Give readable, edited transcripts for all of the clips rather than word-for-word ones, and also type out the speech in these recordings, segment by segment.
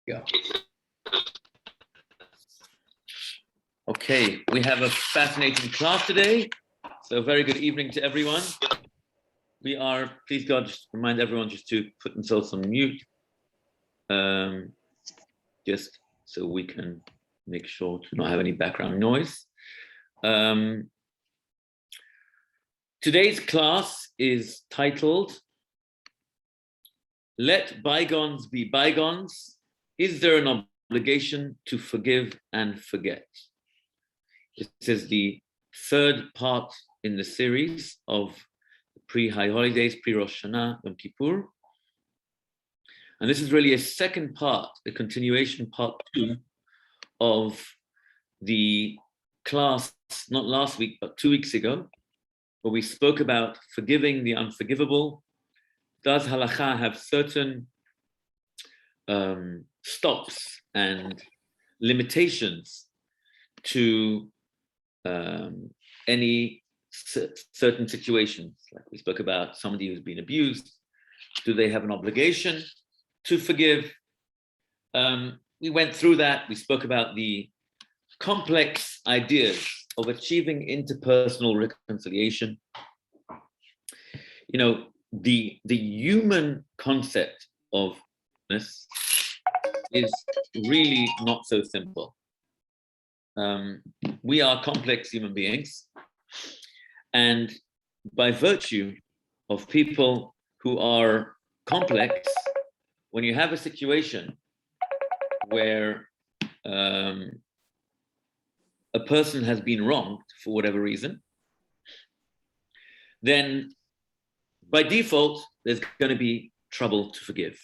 Yeah. Okay, we have a fascinating class today. So very good evening to everyone. We are, please God, just remind everyone just to put themselves on mute. Just so we can make sure to not have any background noise. Today's class is titled, Let Bygones Be Bygones. Is there an obligation to forgive and forget? This is the third part in the series of pre-high holidays, pre-Rosh Hashanah, Yom Kippur. And this is really a second part, a continuation, part 2 of the class, not last week, but 2 weeks ago, where we spoke about forgiving the unforgivable. Does halakha have certain stops and limitations to any certain situations? Like we spoke about somebody who's been abused. Do they have an obligation to forgive? We went through that. We spoke about the complex ideas of achieving interpersonal reconciliation. You know, the human concept of this is really not so simple. We are complex human beings, and by virtue of people who are complex, when you have a situation where a person has been wronged for whatever reason, then by default, there's going to be trouble to forgive.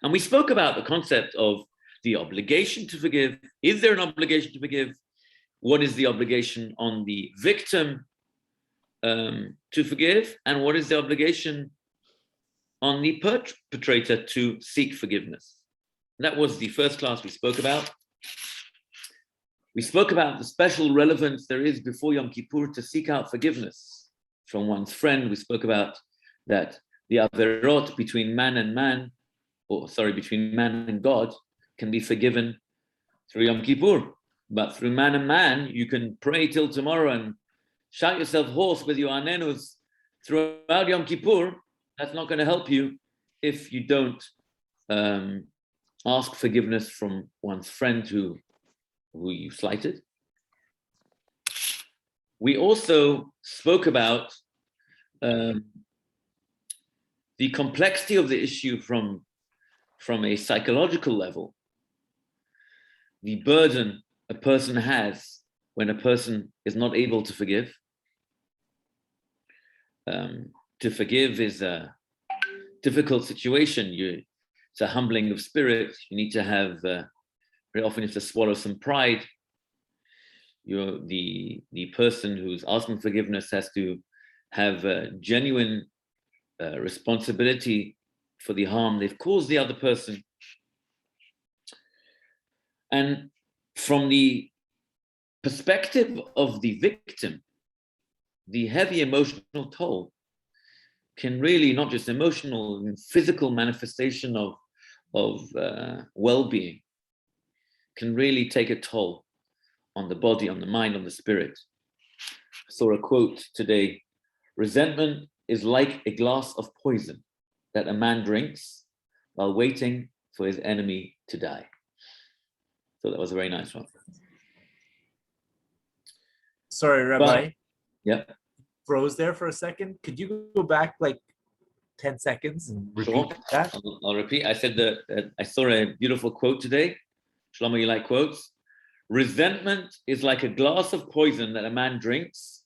And we spoke about the concept of the obligation to forgive. Is there an obligation to forgive? What is the obligation on the victim to forgive? And what is the obligation on the perpetrator to seek forgiveness? And that was the first class we spoke about. We spoke about the special relevance there is before Yom Kippur to seek out forgiveness from one's friend. We spoke about that the averot between man and man, between man and God, can be forgiven through Yom Kippur. But through man and man, you can pray till tomorrow and shout yourself hoarse with your anenus throughout Yom Kippur. That's not going to help you if you don't ask forgiveness from one's friend who you slighted. We also spoke about the complexity of the issue from a psychological level, the burden a person has when a person is not able to forgive. To forgive is a difficult situation. It's a humbling of spirit. You need to have, very often you have to swallow some pride. The person who's asking forgiveness has to have a genuine responsibility for the harm they've caused the other person. And from the perspective of the victim, the heavy emotional toll can really, not just emotional and physical manifestation of well-being, can really take a toll on the body, on the mind, on the spirit. I saw a quote today: resentment is like a glass of poison that a man drinks while waiting for his enemy to die. So that was a very nice one. Sorry, Rabbi. Yeah. Froze there for a second. Could you go back like 10 seconds and repeat that? I'll repeat. I said that I saw a beautiful quote today. Shlomo, you like quotes? Resentment is like a glass of poison that a man drinks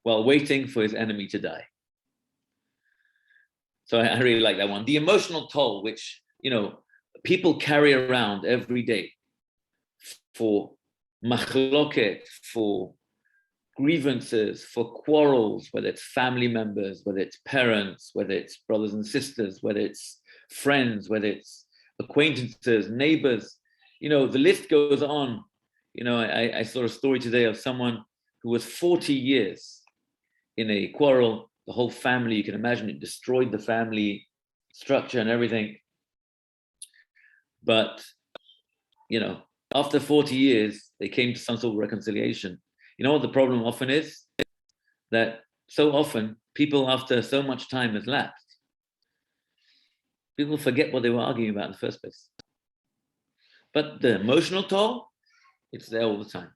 while waiting for his enemy to die. So I really like that one. The emotional toll, which, people carry around every day for machloket, for grievances, for quarrels, whether it's family members, whether it's parents, whether it's brothers and sisters, whether it's friends, whether it's acquaintances, neighbors, the list goes on. I saw a story today of someone who was 40 years in a quarrel. The whole family, you can imagine, it destroyed the family structure and everything. But, after 40 years, they came to some sort of reconciliation. You know what the problem often is? That so often people, after so much time has lapsed, people forget what they were arguing about in the first place. But the emotional toll, it's there all the time.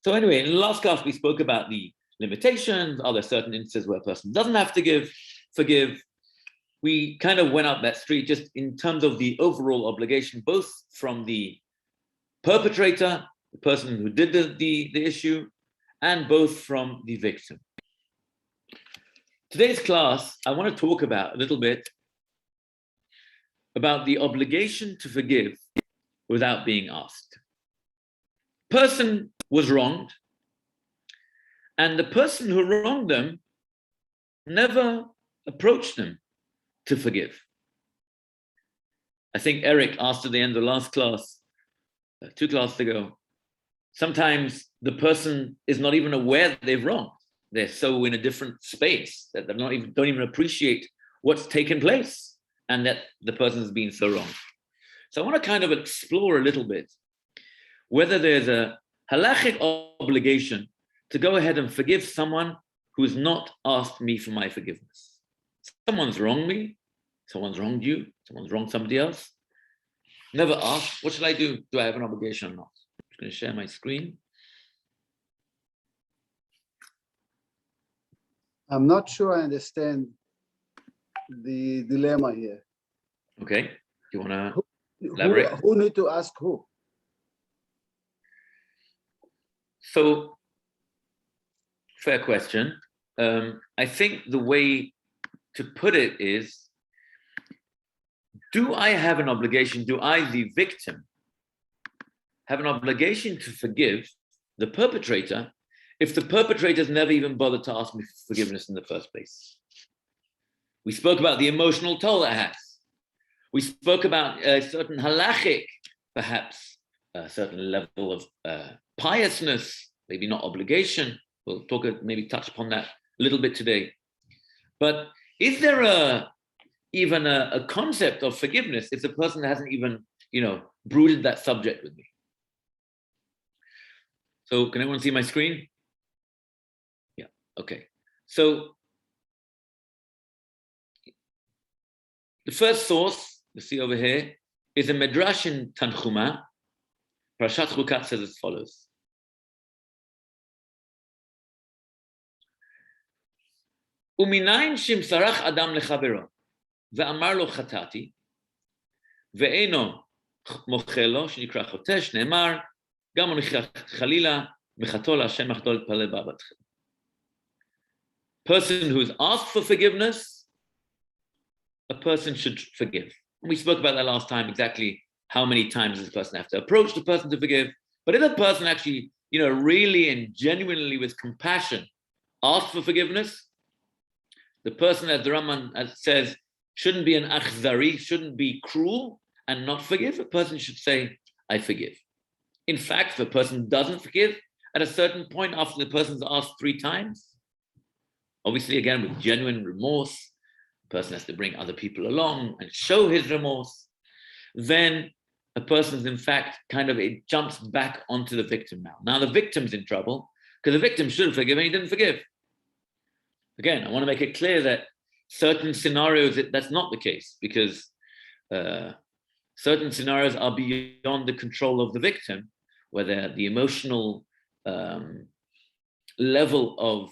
So anyway, in the last class, we spoke about the limitations. Are there certain instances where a person doesn't have to forgive? We kind of went up that street just in terms of the overall obligation, both from the perpetrator, the person who did the issue, and both from the victim. Today's class, I want to talk about a little bit about the obligation to forgive without being asked. Person was wronged, and the person who wronged them never approached them to forgive. I think Eric asked at the end of the last class, 2 classes ago, sometimes the person is not even aware that they've wronged. They're so in a different space that they don't even appreciate what's taken place and that the person has been so wrong. So I want to kind of explore a little bit whether there's a halachic obligation to go ahead and forgive someone who's not asked me for my forgiveness. Someone's wronged me, someone's wronged you, someone's wronged somebody else. Never asked, what should I do? Do I have an obligation or not? I'm just going to share my screen. I'm not sure I understand the dilemma here. Okay, do you want to elaborate? Who need to ask who? So, fair question. I think the way to put it is, do I have an obligation, do I, the victim, have an obligation to forgive the perpetrator if the perpetrator's never even bothered to ask me for forgiveness in the first place? We spoke about the emotional toll it has. We spoke about a certain halachic, perhaps a certain level of piousness, maybe not obligation. We'll maybe touch upon that a little bit today. But is there even a concept of forgiveness if the person hasn't even, brooded that subject with me? So can everyone see my screen? Yeah, okay. So the first source, you see over here, is a Midrash in Tanchuma. Parashat Chukat says as follows. Uminayin shimsarach adam lechavero, ve'amar lo chatati, ve'eno mochelo, shenikra chotesh, ne'emar, gam chalila, mechatol Hashem machdol pale babatchem. Person who's asked for forgiveness, a person should forgive. And we spoke about that last time, exactly how many times does the person have to approach the person to forgive. But if a person actually, really and genuinely with compassion asks for forgiveness, the person, as the Raman says, shouldn't be an akhzari, shouldn't be cruel and not forgive. A person should say, I forgive. In fact, if a person doesn't forgive, at a certain point after the person's asked 3 times, obviously again with genuine remorse, the person has to bring other people along and show his remorse, then a person's in fact it jumps back onto the victim now. Now the victim's in trouble because the victim should have forgiven, he didn't forgive. Again, I want to make it clear that certain scenarios, that's not the case, because certain scenarios are beyond the control of the victim, where the emotional level of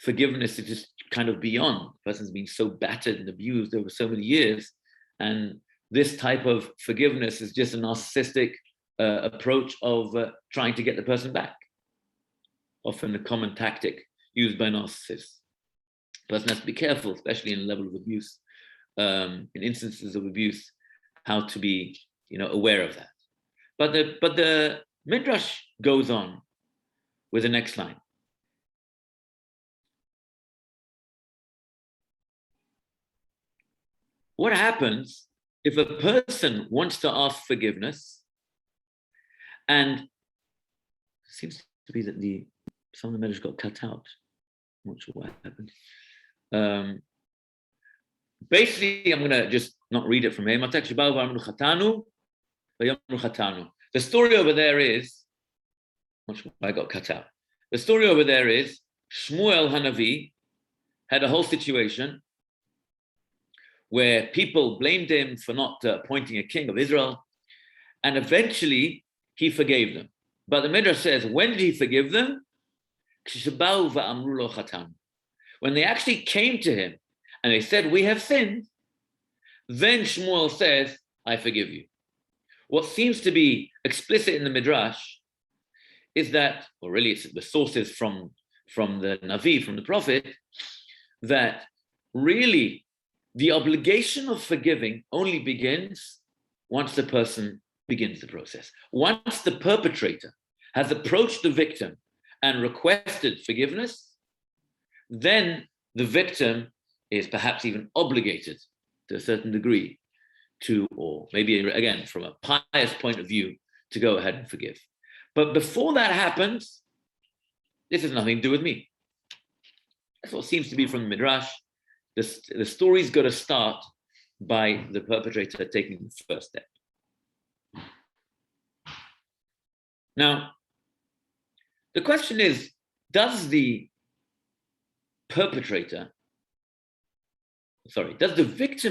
forgiveness is just kind of beyond. The person's been so battered and abused over so many years, and this type of forgiveness is just a narcissistic approach of trying to get the person back. Often a common tactic used by narcissists. The person has to be careful, especially in a level of abuse, in instances of abuse, how to be, aware of that. But the Midrash goes on with the next line. What happens if a person wants to ask forgiveness, and it seems to be that some of the Midrash got cut out. I'm not sure what happened. Basically, I'm going to just not read it from here. The story over there is, I got cut out. The story over there is Shmuel Hanavi had a whole situation where people blamed him for not appointing a king of Israel, and eventually he forgave them. But the Midrash says, when did he forgive them? When they actually came to him and they said, we have sinned, then Shmuel says, I forgive you. What seems to be explicit in the Midrash is that, or really it's the sources from the Navi, from the prophet, that really the obligation of forgiving only begins once the person begins the process. Once the perpetrator has approached the victim and requested forgiveness, then the victim is perhaps even obligated to a certain degree to, or maybe again, from a pious point of view, to go ahead and forgive. But before that happens, this has nothing to do with me. That's what seems to be from the Midrash. The story's got to start by the perpetrator taking the first step. Now, the question is, does the victim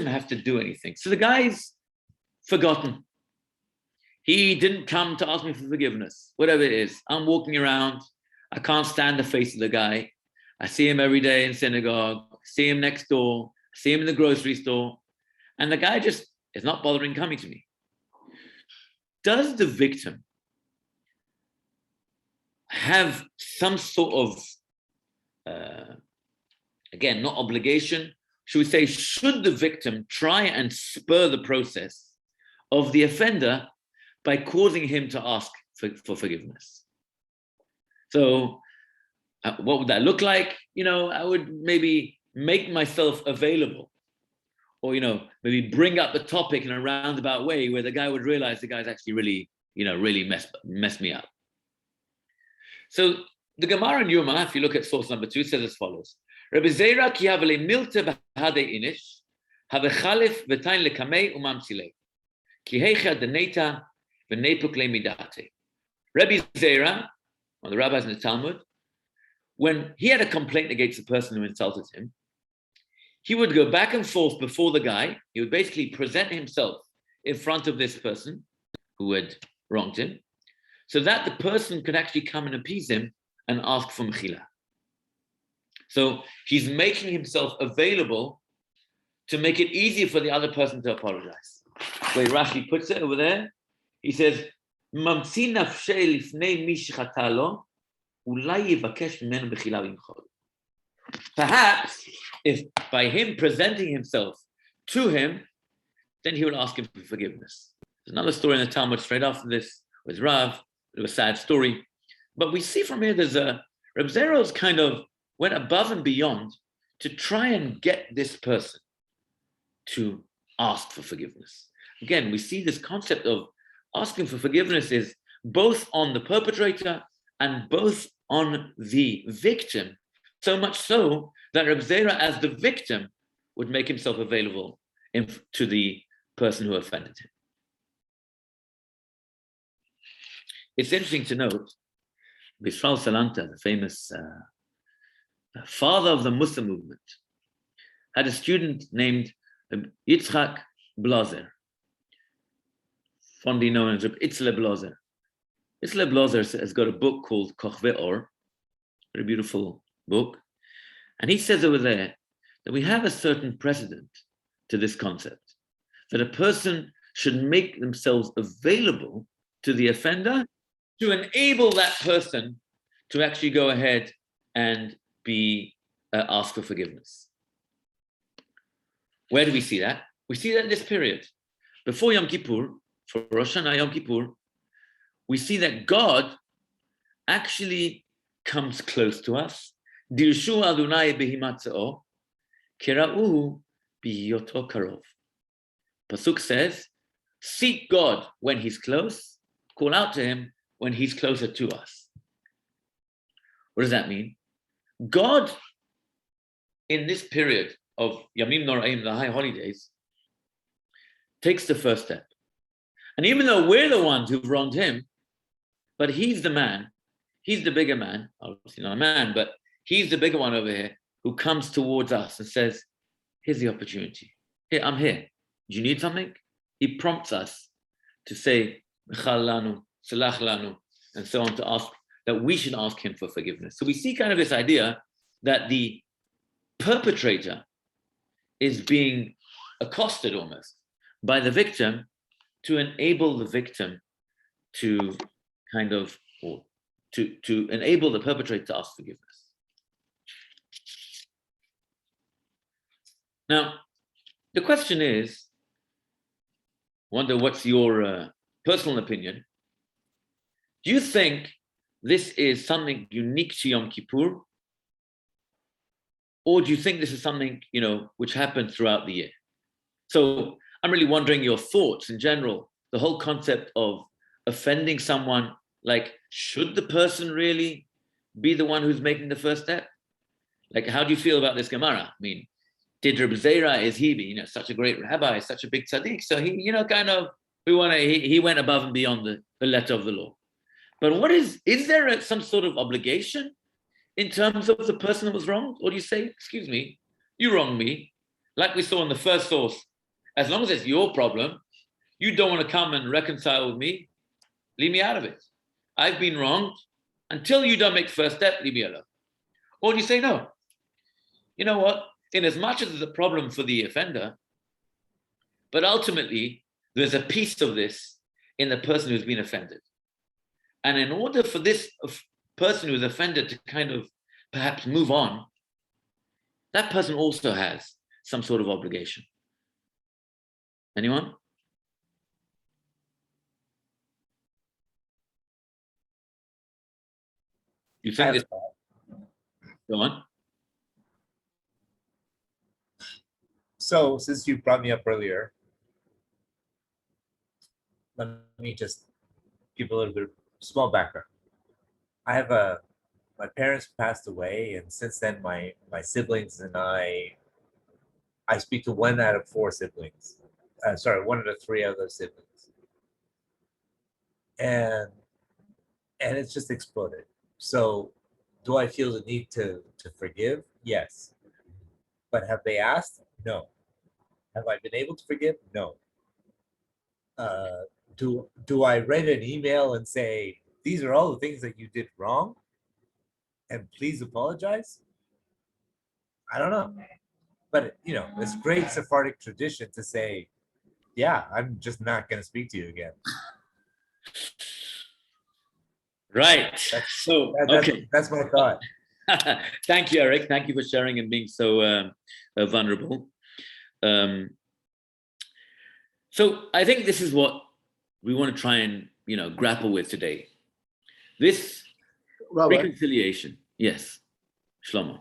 have to do anything? So the guy's forgotten. He didn't come to ask me for forgiveness, whatever it is. I'm walking around. I can't stand the face of the guy. I see him every day in synagogue, see him next door, see him in the grocery store, and the guy just is not bothering coming to me. Does the victim have some sort of, again, not obligation, should we say, should the victim try and spur the process of the offender by causing him to ask for forgiveness? So what would that look like? I would maybe make myself available, or, maybe bring up the topic in a roundabout way where the guy would realize the guy's actually really, really messed me up. So the Gemara in Yuma, if you look at source number 2, says as follows: Rabbi Zera ki havele milte b'hade inish, have chalif v'tain lekamei umamsile, ki heicha deneta v'nepuk lemidate. Rabbi Zera, one of the rabbis in the Talmud, when he had a complaint against the person who insulted him, he would go back and forth before the guy. He would basically present himself in front of this person who had wronged him, so that the person could actually come and appease him and ask for mechila. So he's making himself available to make it easier for the other person to apologize. The way Rashi puts it over there, he says, "Mamtzi nafshei lifnei mi shechata lo, ulai yivakesh mimenu mechila v'imchol." Perhaps, if by him presenting himself to him, then he will ask him for forgiveness. There's another story in the Talmud straight after this with Rav. It was a sad story, but we see from here there's Reb Zero's kind of went above and beyond to try and get this person to ask for forgiveness. Again, we see this concept of asking for forgiveness is both on the perpetrator and both on the victim, so much so that Reb Zera, as the victim, would make himself available to the person who offended him. It's interesting to note, Bishral Salanta, the famous father of the Muslim movement, had a student named Yitzhak Blazer, fondly known as Itzle Blazer. Itzle Blazer has got a book called Kochve Or, a very beautiful book. And he says over there that we have a certain precedent to this concept, that a person should make themselves available to the offender to enable that person to actually go ahead and be asked for forgiveness. Where do we see that? We see that in this period. Before Yom Kippur, for Rosh Hashanah, Yom Kippur, we see that God actually comes close to us. Dirshu Adonai behimatzeo, kira'uhu biyoto karov. Pasuk says, seek God when he's close, call out to him when he's closer to us. What does that mean? God, in this period of Yamim Noraim, the high holidays, takes the first step. And even though we're the ones who've wronged him, but he's the man, he's the bigger man, obviously not a man, but he's the bigger one over here who comes towards us and says, here's the opportunity. Here, I'm here. Do you need something? He prompts us to say, Michal lanu, salach lanu, and so on, to ask that we should ask him for forgiveness. So we see kind of this idea that the perpetrator is being accosted almost by the victim to enable the victim to kind of, or to enable the perpetrator to ask forgiveness. Now, the question is, wonder what's your personal opinion? Do you think this is something unique to Yom Kippur? Or do you think this is something, which happened throughout the year? So I'm really wondering your thoughts in general, the whole concept of offending someone, like, should the person really be the one who's making the first step? Like, how do you feel about this Gemara? I mean, did Reb Zera, is he, such a great rabbi, such a big tzaddik? So he, he went above and beyond the letter of the law. But is there some sort of obligation in terms of the person that was wronged? Or do you say, excuse me, you wronged me? Like we saw in the first source, as long as it's your problem, you don't want to come and reconcile with me, leave me out of it. I've been wronged. Until you don't make the first step, leave me alone. Or do you say, no, you know what? In as much as it's a problem for the offender, but ultimately there's a piece of this in the person who's been offended. And in order for this person who's offended to kind of perhaps move on, that person also has some sort of obligation. Anyone? You think this? Go on. So, since you brought me up earlier, let me just give a little bit of small background. My parents passed away, and since then, my siblings and I speak to 1 out of 4 siblings. 1 out of 3 other siblings, and it's just exploded. So, do I feel the need to forgive? Yes. But have they asked? No. Have I been able to forgive? No. Do I write an email and say, these are all the things that you did wrong, and please apologize? I don't know. But, it's great Sephardic tradition to say, yeah, I'm just not going to speak to you again. Right. That's my thought. Thank you, Eric. Thank you for sharing and being so vulnerable. So I think this is what we want to try and grapple with today. This reconciliation. Yes, Shlomo.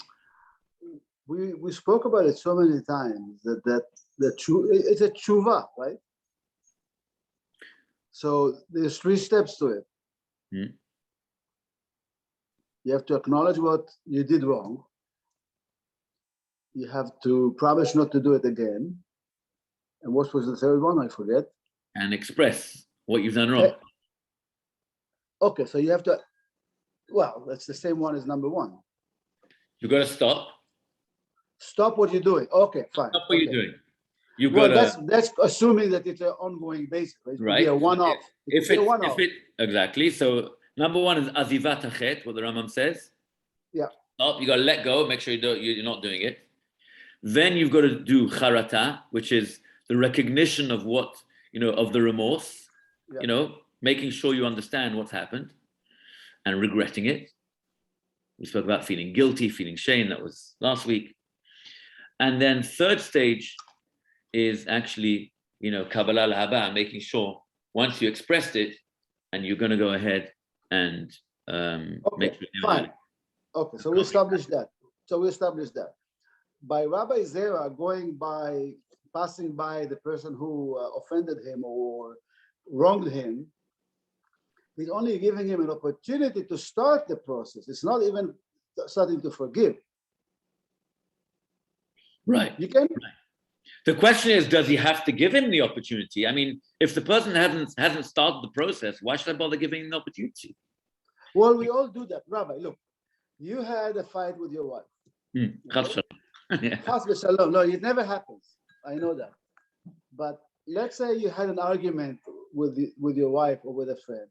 We spoke about it so many times that it's a tshuva, right? So there's 3 steps to it. Hmm. You have to acknowledge what you did wrong. You have to promise not to do it again. And what was the 3rd one? I forget. And express what you've done wrong. Okay, so you have to, that's the same one as number 1. You've got to stop. Stop what you're doing. Okay, fine. Stop what you're doing. You've got to. That's assuming that it's an ongoing basis. Right? Right. Be a one-off. Exactly. So number 1 is azivat hachet, what the Rambam says. Yeah. Stop. You got to let go. Make sure you're not doing it. Then you've got to do charata, which is the recognition of what of the remorse. Yeah. Making sure you understand what's happened, and regretting it. We spoke about feeling guilty, feeling shame. That was last week. And then 3rd stage is actually, Kabbalah lahaba, making sure once you expressed it, and you're going to go ahead and make sure. Fine. Okay, so we established that. By Rabbi Zera passing by the person who offended him or wronged him, he's only giving him an opportunity to start the process. It's not even starting to forgive. Right. You can. Right. The question is, does he have to give him the opportunity? I mean, if the person hasn't started the process, why should I bother giving him the opportunity? Well, we all do that. Rabbi, look, you had a fight with your wife. Chas v'shalom. Yeah. Chas v'shalom. No, it never happens. I know that. But let's say you had an argument with your wife or with a friend.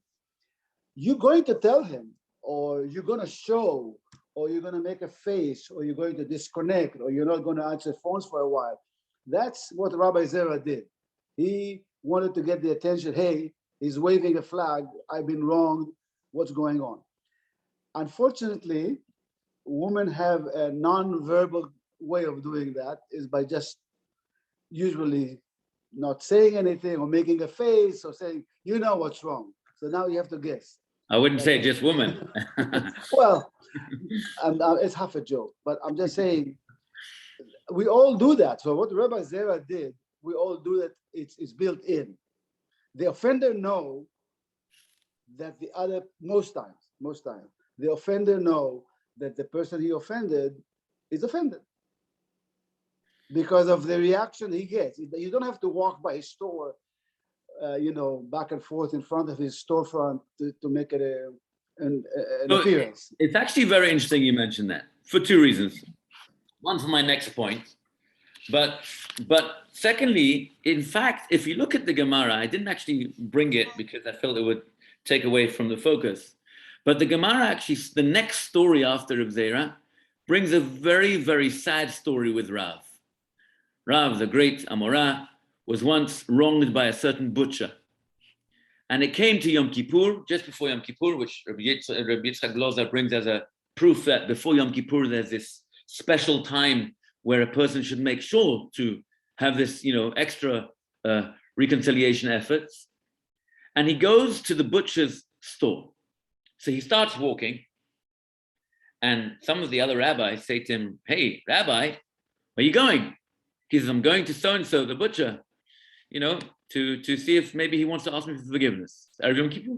You're going to tell him, or you're going to show, or you're going to make a face, or you're going to disconnect, or you're not going to answer phones for a while. That's what Rabbi Zera did. He wanted to get the attention. Hey, he's waving a flag. I've been wronged. What's going on? Unfortunately, women have a non-verbal way of doing that, is by just usually not saying anything or making a face or saying, you know what's wrong. So now you have to guess. I wouldn't say just women. Well, it's half a joke, but I'm just saying, we all do that. So what Rabbi Zera did, we all do that. It's built in. The offender know that the other, most times, the offender know that the person he offended is offended because of the reaction he gets. You don't have to walk by his store, back and forth in front of his storefront to make it an appearance. It's actually very interesting you mentioned that for two reasons. One, for my next point, but secondly, in fact, if you look at the Gemara, I didn't actually bring it because I felt it would take away from the focus. But the Gemara actually, the next story after Reb Zera, brings a very, very sad story with Rav. Rav, the great Amorah, was once wronged by a certain butcher. And it came to Yom Kippur, just before Yom Kippur, which Rabbi Yitzchak Loza brings as a proof that before Yom Kippur, there's this special time where a person should make sure to have this, extra reconciliation efforts. And he goes to the butcher's store. So he starts walking, and some of the other rabbis say to him, hey, Rabbi, where are you going? He says, I'm going to so-and-so, the butcher, to see if maybe he wants to ask me for forgiveness. Erev Yom Kippur.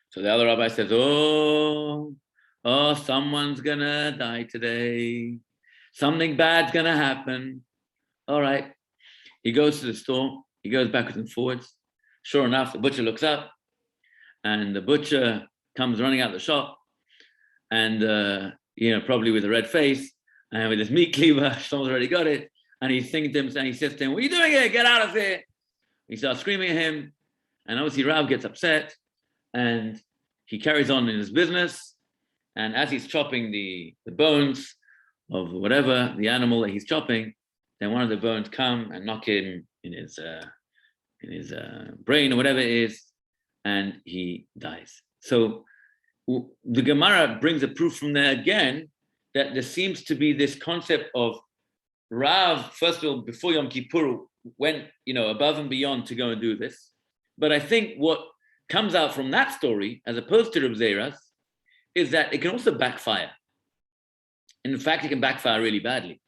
So the other rabbi says, oh, someone's gonna die today. Something bad's gonna happen. All right. He goes to the store. He goes backwards and forwards. Sure enough, the butcher looks up, and the butcher comes running out the shop, and probably with a red face and with his meat cleaver. Someone's already got it, and he's thinking to him, and he says to him, "What are you doing here? Get out of here!" He starts screaming at him, and obviously Rav gets upset, and he carries on in his business. And as he's chopping the bones of whatever the animal that he's chopping, then one of the bones come and knock him in his brain or whatever it is, and he dies. So the Gemara brings a proof from there again that there seems to be this concept of Rav, first of all, before Yom Kippur, went above and beyond to go and do this. But I think what comes out from that story, as opposed to Reb Zera's, is that it can also backfire. And in fact, it can backfire really badly.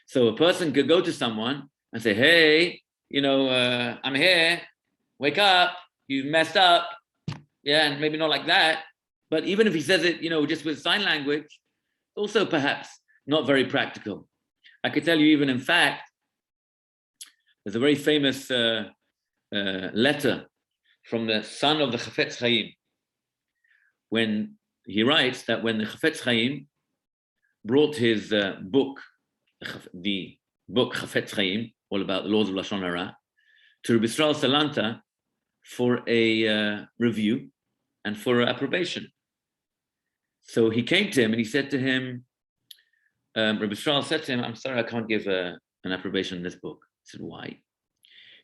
So a person could go to someone and say, hey, I'm here, wake up, you've messed up. Yeah, and maybe not like that. But even if he says it, just with sign language, also perhaps not very practical. I could tell you even, in fact, there's a very famous letter from the son of the Chafetz Chaim, when he writes that when the Chafetz Chaim brought his book, the book Chafetz Chaim, all about the laws of Lashon Hara, to Rabbi Yisrael Salanta for a review and for approbation. So he came to him and he said to him, Rabbi Yisrael said to him, I'm sorry, I can't give an approbation in this book. He said, why?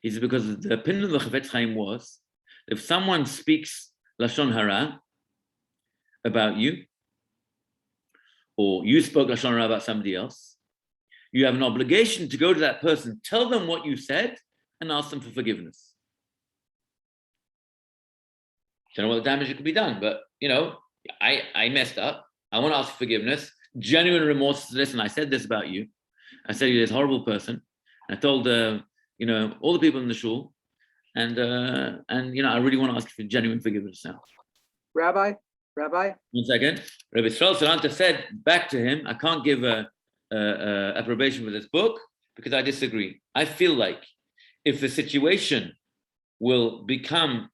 He said, because the opinion of the Chafetz Chaim was, if someone speaks Lashon Hara about you, or you spoke Lashon Hara about somebody else, you have an obligation to go to that person, tell them what you said, and ask them for forgiveness. Don't know what the damage that could be done, but I messed up. I want to ask for forgiveness, genuine remorse. Listen, I said this about you. I said you're this horrible person. I told all the people in the shul, and I really want to ask for genuine forgiveness now. Rabbi. 1 second. Rabbi Yisrael Salanta said back to him, I can't give a approbation for this book because I disagree. I feel like if the situation will become,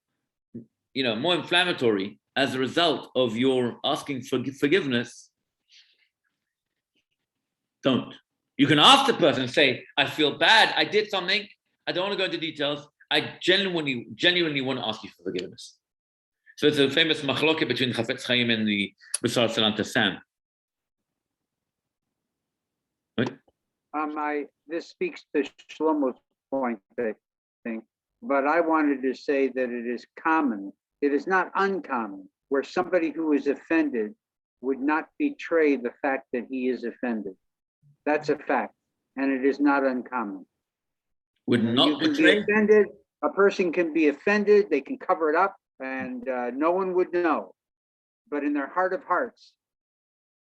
more inflammatory as a result of your asking for forgiveness, don't. You can ask the person, say, I feel bad, I did something, I don't want to go into details, I genuinely want to ask you for forgiveness. So it's a famous machloket between Chafetz Chaim and the B'sar Salant Sam. Right? This speaks to Shlomo's point, I think, but I wanted to say that it is common. It is not uncommon where somebody who is offended would not betray the fact that he is offended. That's a fact, and it is not uncommon. Would not you can betray? be offended. A person can be offended. They can cover it up, and no one would know. But in their heart of hearts,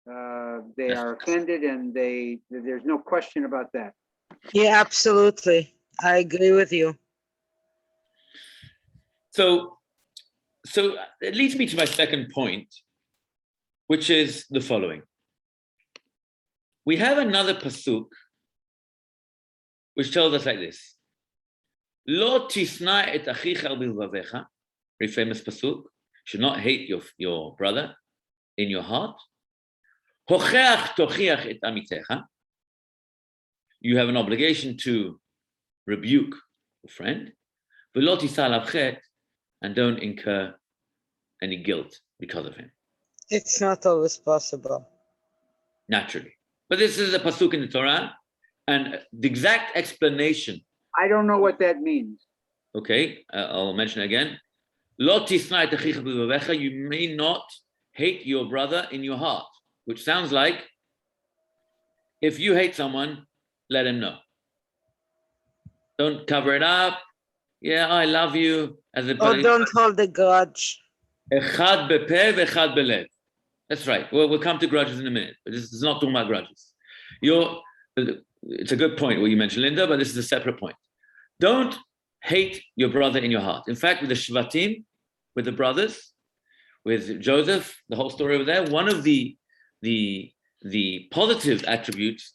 they are offended, and there's no question about that. Yeah, absolutely. I agree with you. So it leads me to my second point, which is the following. We have another pasuk which tells us like this. Lo tisna et achicha bilvavecha, very famous pasuk. Should not hate your brother in your heart. Hocheach tochiach et amitecha. You have an obligation to rebuke a friend. V'lo tisa alav chet, and don't incur any guilt because of him. It's not always possible. Naturally. But this is a pasuk in the Torah, and the exact explanation. I don't know what that means. Okay, I'll mention it again. Lo tisna et achicha b'vavecha, you may not hate your brother in your heart, which sounds like if you hate someone, let him know. Don't cover it up. Yeah, I love you. Or don't hold a grudge. Echad bepeh v'echad belev. That's right. We'll come to grudges in a minute, but this is not talking about grudges. It's a good point what you mentioned, Linda, but this is a separate point. Don't hate your brother in your heart. In fact, with the Shvatim, with the brothers, with Joseph, the whole story over there, one of the positive attributes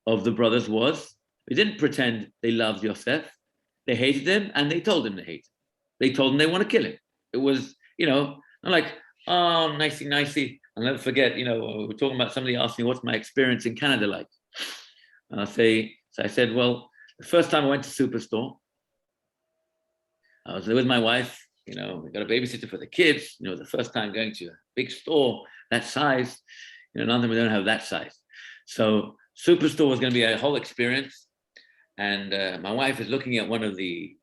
of the brothers was they didn't pretend they loved Yosef. They hated him, and they told him they hate him. They told him they want to kill him. It was, not like, oh, nicey. I'll never forget, we're talking about somebody asked me, what's my experience in Canada like? And I said, well, the first time I went to Superstore, I was there with my wife, we got a babysitter for the kids, the first time going to a big store that size, none of them don't have that size. So Superstore was going to be a whole experience. And my wife is looking at one of the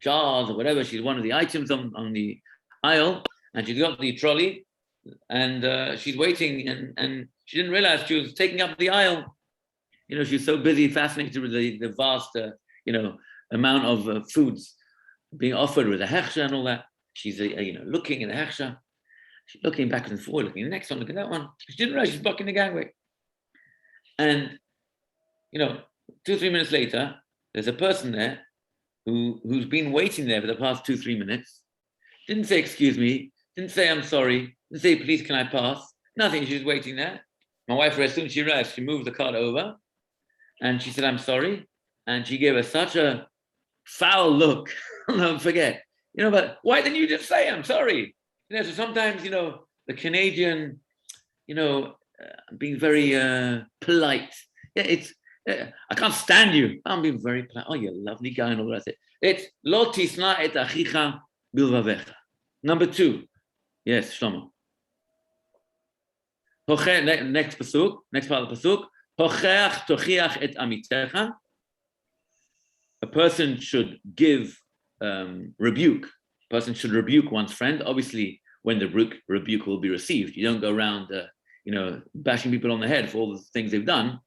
jars or whatever, she's one of the items on the aisle, and she's got the trolley, and she's waiting, and she didn't realize she was taking up the aisle. She's so busy, fascinated with the vast, amount of foods being offered with the hechsha and all that. She's, looking at the hechsha. She's looking back and forth, looking at the next one, looking at that one. She didn't realize she's blocking the gangway. And, 2-3 minutes later, there's a person there who's been waiting there for the past 2-3 minutes. Didn't say, excuse me, didn't say, I'm sorry, didn't say, please, can I pass? Nothing, she was waiting there. My wife, as soon as she arrived, she moved the cart over and she said, I'm sorry. And she gave us such a foul look. I'll never forget. But why didn't you just say, I'm sorry? So sometimes, the Canadian, being very polite. Yeah, I can't stand you. I'm being very polite. Oh, you're a lovely guy and all the rest of it. It's lo tisna et achicha bilvavecha. Number 2. Yes, Shlomo. Next pasuk, next part of the pasuk. Hocheach tochiach et amitecha. A person should give rebuke. A person should rebuke one's friend. Obviously, when the rebuke will be received, you don't go around, bashing people on the head for all the things they've done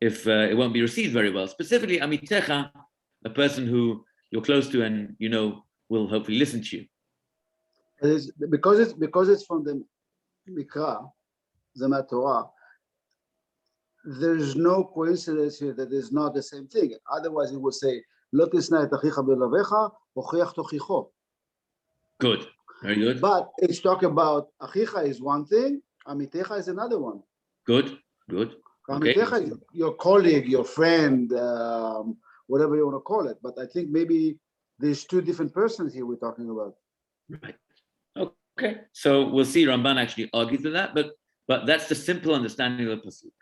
if it won't be received very well. Specifically, amitecha, a person who you're close to and will hopefully listen to you. Because it's from the Mikra, the Torah, there's no coincidence here that it's not the same thing. Otherwise, it would say, Lo tisna et achicha b'lavecha, hocheach tochicho. Good, very good. But it's talking about achicha is one thing, amitecha is another one. Good. Okay. Amitecha is your colleague, your friend, whatever you want to call it. But I think maybe there's two different persons here we're talking about. Right. Okay. So we'll see. Ramban actually argues with that, but that's the simple understanding of the pasuk.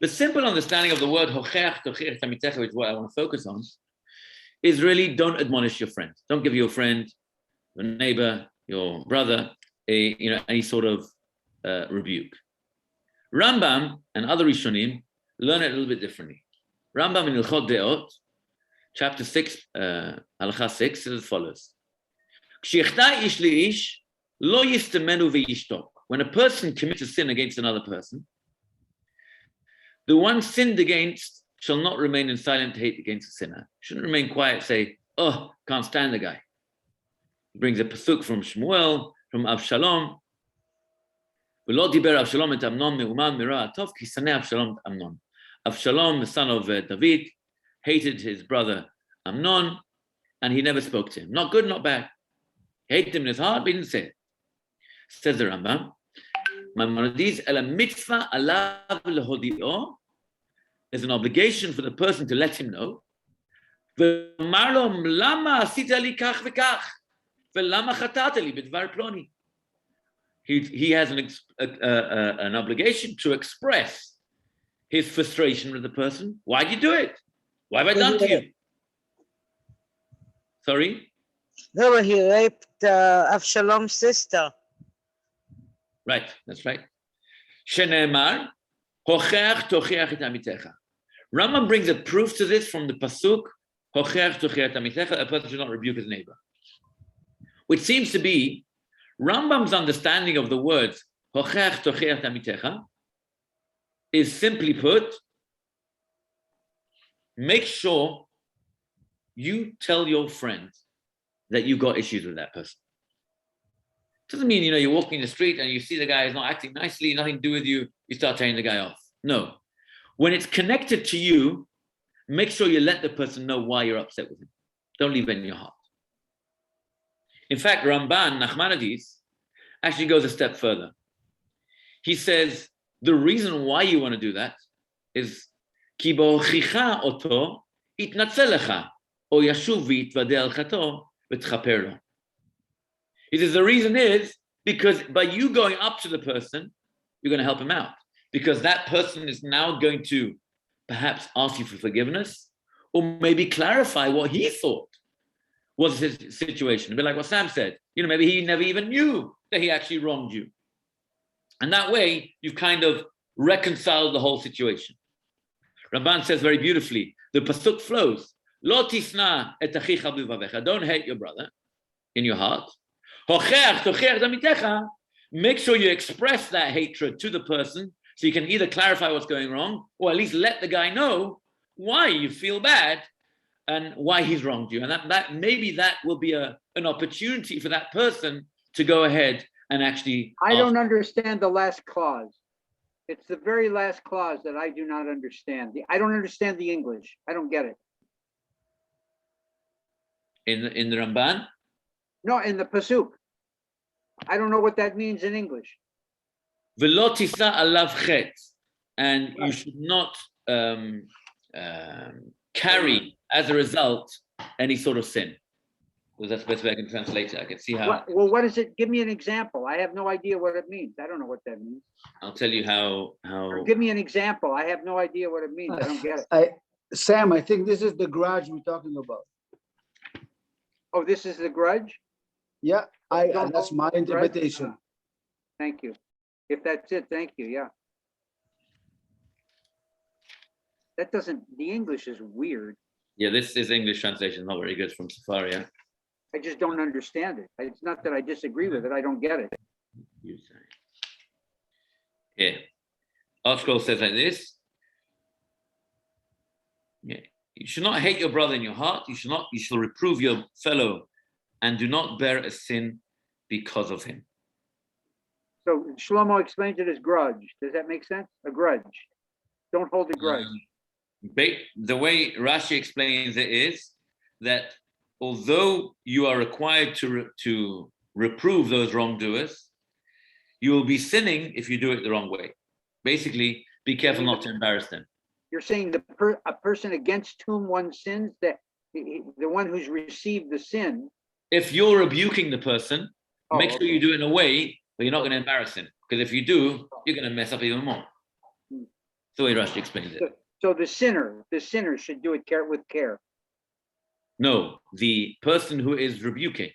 The simple understanding of the word hocheach tocheach tamitecha, which is what I want to focus on, is really don't admonish your friend. Don't give your friend, your neighbor, your brother, any sort of rebuke. Rambam and other Rishonim learn it a little bit differently. Rambam in Ilchot Deot, chapter 6, halacha 6, says as follows. When a person commits a sin against another person, the one sinned against shall not remain in silent hate against the sinner. Shouldn't remain quiet, say, oh, can't stand the guy. He brings a pasuk from Shmuel, from Avshalom. Avshalom, the son of David, hated his brother Amnon, and he never spoke to him. Not good, not bad. He hated him in his heart, but he didn't say it. Says the Rambam, there's an obligation for the person to let him know. He has an obligation to express his frustration with the person. Why did you do it? Why have I done to you? Sorry? No, but he raped Avshalom's sister. Right, that's right. Shenemar, hocheach tocheach et amitecha. Rambam brings a proof to this from the pasuk, hocheach tocheach et amitecha, a person should not rebuke his neighbor. Which seems to be Rambam's understanding of the words hocheach tocheach et amitecha is simply put, make sure you tell your friend that you got issues with that person. Doesn't mean, you're walking the street and you see the guy is not acting nicely, nothing to do with you, you start telling the guy off. No. When it's connected to you, make sure you let the person know why you're upset with him. Don't leave it in your heart. In fact, Ramban, Nachmanides, actually goes a step further. He says, the reason why you want to do that is ki bo'chicha oto itnatzelecha o yashuv v'yitvadeh al chato v'tchaper lo. He says the reason is because by you going up to the person, you're going to help him out. Because that person is now going to perhaps ask you for forgiveness or maybe clarify what he thought was his situation. A bit like what Sam said. Maybe he never even knew that he actually wronged you. And that way, you've kind of reconciled the whole situation. Ramban says very beautifully, the pasuk flows, Lo tisna et achicha b'levavecha. Don't hate your brother in your heart. Make sure you express that hatred to the person so you can either clarify what's going wrong or at least let the guy know why you feel bad and why he's wronged you. And that maybe that will be an opportunity for that person to go ahead and actually... I don't understand the last clause. It's the very last clause that I do not understand. I don't understand the English. I don't get it. In the Ramban? No, in the pasuk. I don't know what that means in English. V'lo tisa alav chet, and you should not carry as a result any sort of sin. Because that's the best way I can translate it. I can see how. Well, what is it? Give me an example. I have no idea what it means. I don't know what that means. I'll tell you how. Or give me an example. I have no idea what it means. I don't get it. Sam, I think this is the grudge we're talking about. Oh, this is the grudge? Yeah, that's my interpretation. Thank you. If that's it, thank you. Yeah. That doesn't, the English is weird. Yeah, this is English translation, not very good from Safari. Yeah? I just don't understand it. It's not that I disagree with it. I don't get it. Yeah. Article says like this. Yeah. You should not hate your brother in your heart. You shall reprove your fellow and do not bear a sin because of him. So Shlomo explains it as grudge. Does that make sense? A grudge. Don't hold a grudge. The way Rashi explains it is that although you are required to reprove those wrongdoers, you will be sinning if you do it the wrong way. Basically, be careful not to embarrass them. You're saying a person against whom one sins, that the one who's received the sin. If you're rebuking the person, Oh, make sure okay. you do it in a way where you're not going to embarrass him. Because if you do, you're going to mess up even more. That's the way Rashi explains it. So the sinner should do it with care. No, the person who is rebuking.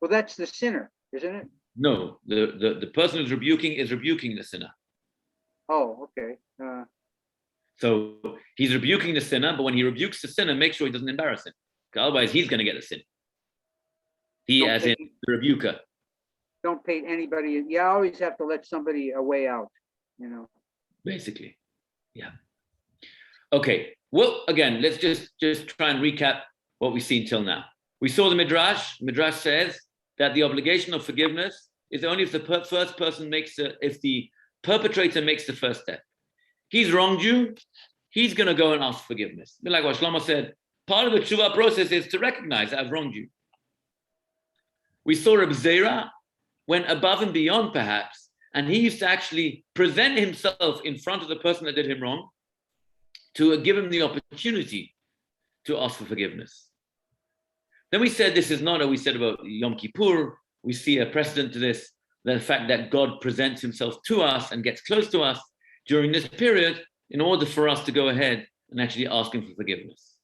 Well, that's the sinner, isn't it? No, the person who's rebuking is rebuking the sinner. Oh, okay. So he's rebuking the sinner, but when he rebukes the sinner, make sure he doesn't embarrass him. Otherwise, he's going to get the sin. He, Don't as in the rebuker. Don't paint anybody. You always have to let somebody a way out, you know. Basically, yeah. Okay. Well, again, let's just try and recap what we've seen till now. We saw the Midrash. Midrash says that the obligation of forgiveness is only if the first person if the perpetrator makes the first step. He's wronged you, he's going to go and ask forgiveness. Like what Shlomo said, part of the tshuva process is to recognize that I've wronged you. We saw Reb Zera went above and beyond, perhaps, and he used to actually present himself in front of the person that did him wrong to give him the opportunity to ask for forgiveness. Then we said this is not what we said about Yom Kippur. We see a precedent to this, the fact that God presents himself to us and gets close to us during this period in order for us to go ahead and actually ask him for forgiveness.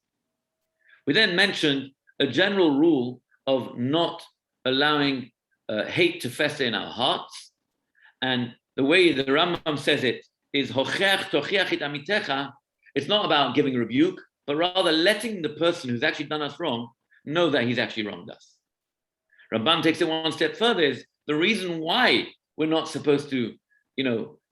We then mentioned a general rule of not allowing hate to fester in our hearts. And the way the Rambam says it is, it's not about giving rebuke, but rather letting the person who's actually done us wrong know that he's actually wronged us. Rambam takes it one step further, is the reason why we're not supposed to,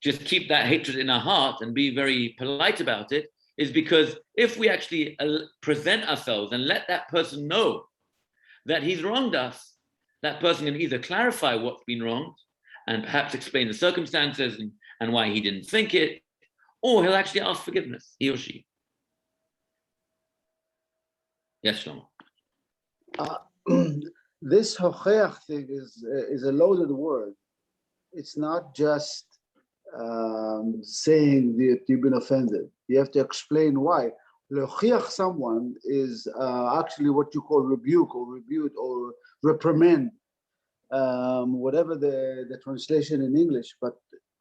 just keep that hatred in our heart and be very polite about it, is because if we actually present ourselves and let that person know that he's wronged us, that person can either clarify what's been wronged and perhaps explain the circumstances and why he didn't think it, or he'll actually ask forgiveness, he or she. Yes, Shlomo. This hocheach thing is a loaded word. It's not just saying that you've been offended. You have to explain why. Lechiach someone is actually what you call rebuke or reprimand, whatever the translation in English. But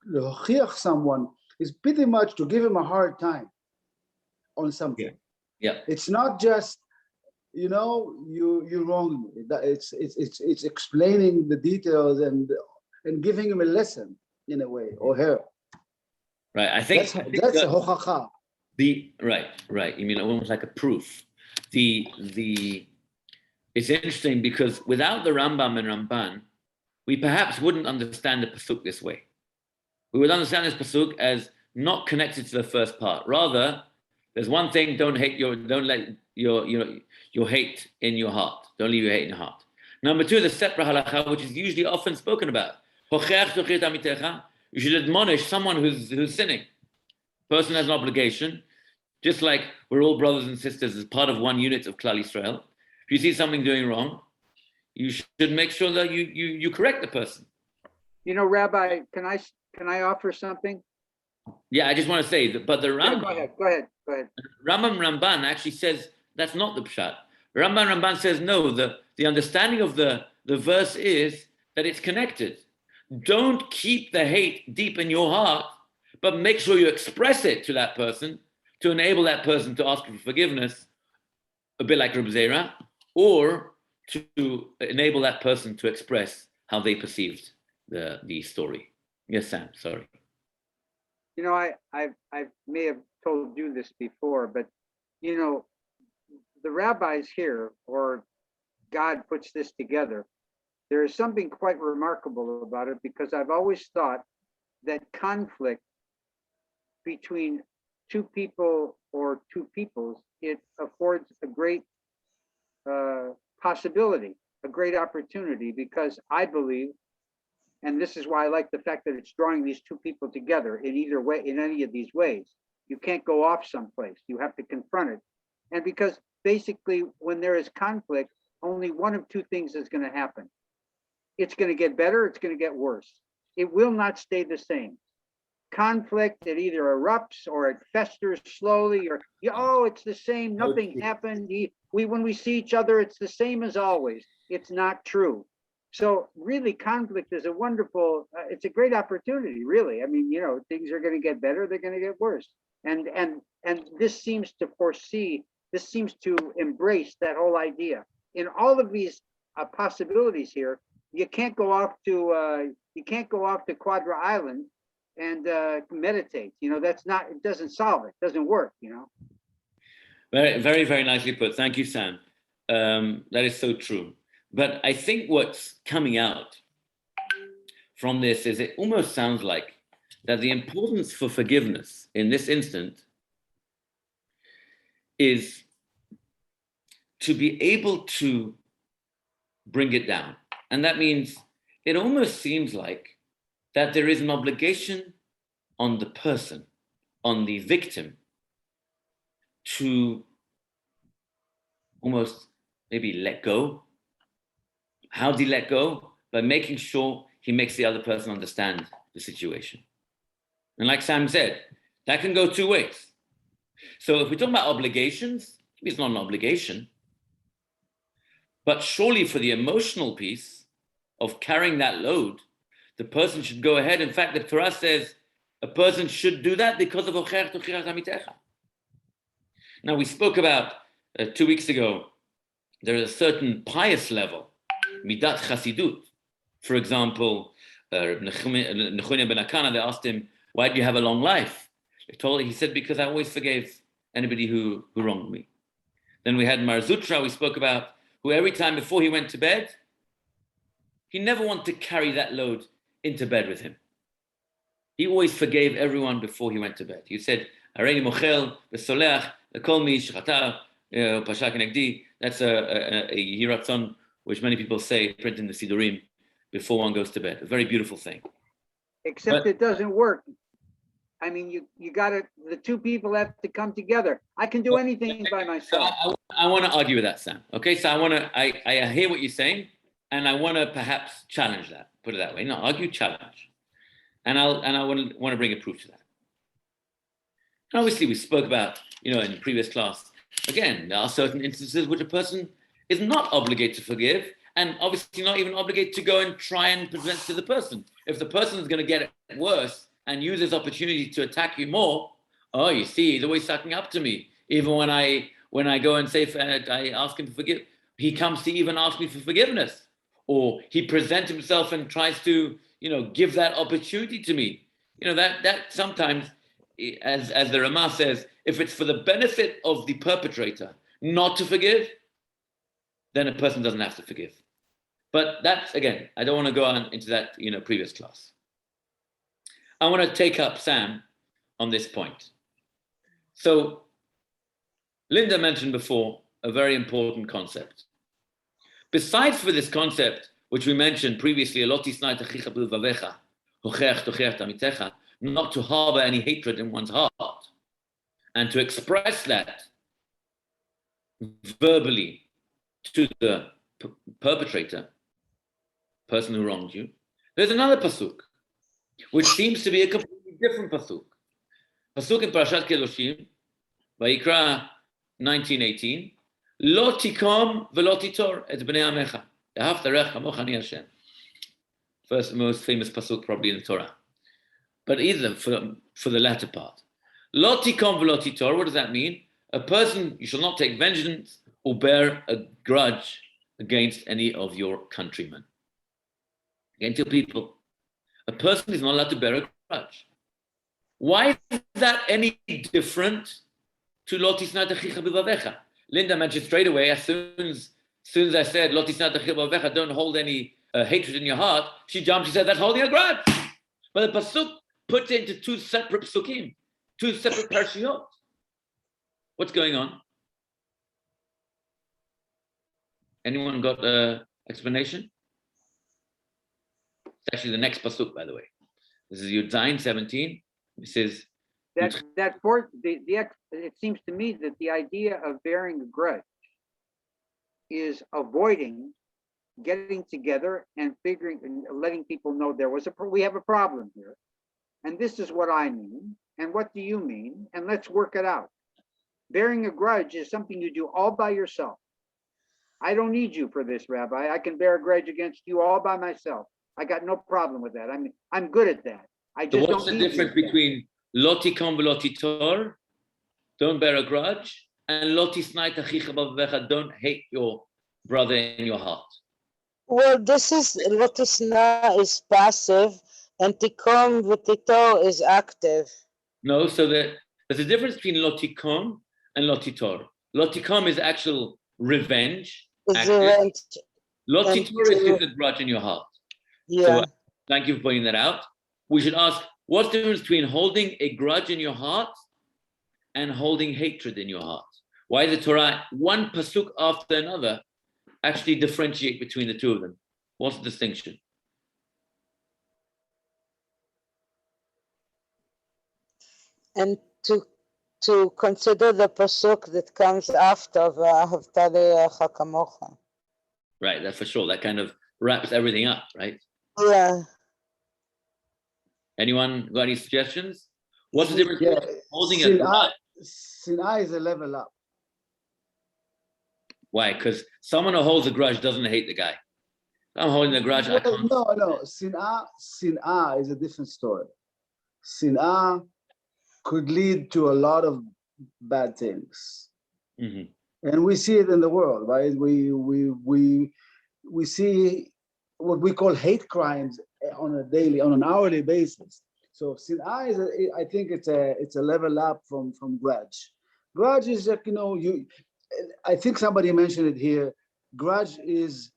lechiach someone is pretty much to give him a hard time on something. Yeah. It's not just, you wronged me. It's explaining the details and giving him a lesson in a way, or her. Right. I think that's a hochacha. Right. You mean almost like a proof. It's interesting because without the Rambam and Ramban, we perhaps wouldn't understand the pasuk this way. We would understand this pasuk as not connected to the first part. Rather, there's one thing: don't let your hate in your heart. Don't leave your hate in your heart. Number two, the separate halacha, which is usually often spoken about. You should admonish someone who's sinning. Person has an obligation, just like we're all brothers and sisters as part of one unit of Klal Yisrael. If you see something doing wrong, you should make sure that you correct the person. Rabbi, can I offer something? Yeah, I just want to say that, but the Rambam, go ahead. Rambam Ramban actually says that's not the pshat. Ramban says no. The understanding of the verse is that it's connected. Don't keep the hate deep in your heart, but make sure you express it to that person to enable that person to ask for forgiveness, a bit like Reb Zera, or to enable that person to express how they perceived the story. Yes, Sam, sorry. I may have told you this before, but the rabbis here, or God puts this together. There is something quite remarkable about it, because I've always thought that conflict between two people or two peoples, it affords a great possibility, a great opportunity, because I believe, and this is why I like the fact that it's drawing these two people together in either way, in any of these ways. You can't go off someplace. You have to confront it. And because basically when there is conflict, only one of two things is going to happen. It's going to get better, it's going to get worse. It will not stay the same. conflict, it either erupts or it festers slowly, or oh, it's the same, nothing happened. When we see each other, it's the same as always. It's not true. So really, conflict is a wonderful, it's a great opportunity, really. I mean, things are going to get better, they're going to get worse. And this seems to this seems to embrace that whole idea. In all of these possibilities here, you can't go off to Quadra Island and meditate. That's not, it doesn't solve it, doesn't work, Very, very, very nicely put. Thank you, Sam. That is so true. But I think what's coming out from this is it almost sounds like that the importance for forgiveness in this instant is to be able to bring it down. And that means it almost seems like that there is an obligation on the person, on the victim, to almost maybe let go. How do you let go? By making sure he makes the other person understand the situation. And like Sam said, that can go two ways. So if we're talking about obligations, maybe it's not an obligation, but surely for the emotional piece of carrying that load, the person should go ahead. In fact, the Torah says a person should do that because of ocher tochirat amitecha. Now, we spoke about 2 weeks ago, there is a certain pious level, midat chasidut. For example, Nechunya ben Akana, they asked him, why do you have a long life? He said, because I always forgave anybody who wronged me. Then we had Mar Zutra, we spoke about, who every time before he went to bed, he never wanted to carry that load into bed with him. He always forgave everyone before he went to bed. He said, Areini mochel v'soleach lekol mi shechata pashak negdi. That's a yiratzon, which many people say, print in the Sidurim before one goes to bed. A very beautiful thing. Except it doesn't work. I mean, you got to, the two people have to come together. I can do anything by myself. I want to argue with that, Sam. Okay, so I hear what you're saying, and I want to perhaps challenge that. Put it that way. No, argue, challenge, and I want to bring a proof to that. And obviously, we spoke about, in the previous class. Again, there are certain instances which a person is not obligated to forgive, and obviously not even obligated to go and try and present to the person. If the person is going to get it worse and use this opportunity to attack you more, oh, you see, he's always sucking up to me. Even when I go and say, I ask him to forgive, he comes to even ask me for forgiveness. Or he presents himself and tries to, give that opportunity to me. That sometimes, as the Ramah says, if it's for the benefit of the perpetrator not to forgive, then a person doesn't have to forgive. But that's, again, I don't want to go on into that, previous class. I want to take up Sam on this point. So Linda mentioned before a very important concept. Besides for this concept, which we mentioned previously, not to harbor any hatred in one's heart, and to express that verbally to the perpetrator, person who wronged you, there's another pasuk, which seems to be a completely different pasuk. Pasuk in Parashat Kedoshim, Vayikra 19:18, Lo tikom velo titor et bnei amecha, Ahavta recha kamocha ani Hashem. First, most famous pasuk probably in the Torah. But either for the latter part. Lo tikom velo titor, what does that mean? A person, you shall not take vengeance or bear a grudge against any of your countrymen, against your people. A person is not allowed to bear a grudge. Why is that any different to Lo tisna et achicha b'vavecha? Linda mentioned straight away, as soon as I said Lo tisna et achicha b'vavecha, don't hold any hatred in your heart, she jumped, she said, that's holding a grudge. But the pasuk puts it into two separate psukim, two separate parashiyot. What's going on? Anyone got an explanation? It's actually the next pasuk, by the way. This is Yud Zayin 17. It says it seems to me that the idea of bearing a grudge is avoiding getting together and letting people know we have a problem here, and this is what I mean, and what do you mean, and let's work it out. Bearing a grudge is something you do all by yourself. I don't need you for this, Rabbi. I can bear a grudge against you all by myself. I got no problem with that. I'm good at that. I So just what's don't the need difference you. between lotikom velotitor, don't bear a grudge, and lotisnai tachicha b'avecha, don't hate your brother in your heart? Well, this is lotusna is passive, and tikom v'titor is active. No, so there's a difference between lotikom and lotitor. Lotikom is actual revenge. It's active. event. Lotitor is just a grudge in your heart. Yeah. So thank you for pointing that out. We should ask, what's the difference between holding a grudge in your heart and holding hatred in your heart? Why the Torah, one pasuk after another, actually differentiate between the two of them? What's the distinction? And to consider the pasuk that comes after V'ahavta lirecha kamocha. Right, that's for sure. That kind of wraps everything up, right? Yeah. Anyone got any suggestions? What's the difference Yeah, between holding a grudge? Sinai is a level up. Why? Because someone who holds a grudge doesn't hate the guy. I'm holding a grudge. I can't. No. Sinai is a different story. Sinai could lead to a lot of bad things. Mhm. And we see it in the world, right? We see what we call hate crimes on an hourly basis. So Sinai is, I think it's a level up from grudge. Grudge is like, I think somebody mentioned it here. Grudge is